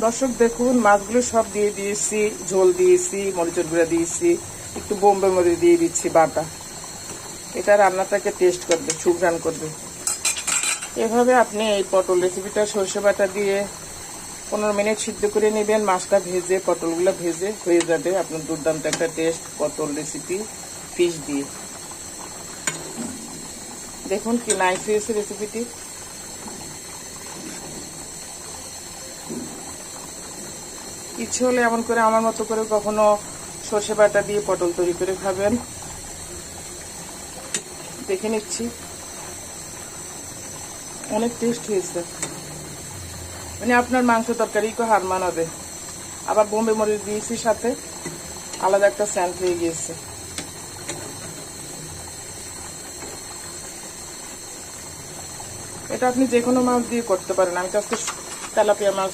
দর্শক দেখুন, মাছগুলো সব দিয়ে দিয়েছি, ঝোল দিয়েছি, মরিচের গুঁড়া দিয়েছি, একটু বোম্বে মরিচ দিয়ে দিচ্ছি বাটা। এটা রান্নাটাকে টেস্ট করবে, সুঘ্রাণ করবে। এভাবে আপনি এই পটল রেসিপিটা সর্ষে বাটা দিয়ে 15 মিনিট সিদ্ধ করে নেবেন। মাছটা ভেজে, পটলগুলো ভেজে হয়ে যাবে আপনার দুর্দান্ত একটা টেস্ট পটল রেসিপি ফিশ দিয়ে। দেখুন কি নাইস হয়েছে রেসিপিটি। ইচ্ছে হলে এমন করে আমার মতো করে কখনো সর্ষে বাটা দিয়ে পটল তৈরি করে খাবেন। দেখে নিচ্ছি, অনেক টেস্ট হয়েছে, মানে আপনার মাংস তরকারিকে হার মানাবে। আবার বোম্বে মরিচ দিয়েছি সাথে, আলাদা একটা সেন্ট হয়ে গিয়েছে। এটা আপনি যে কোনো মাছ দিয়ে করতে পারেন। আমি তো আজকে তেলাপিয়া মাছ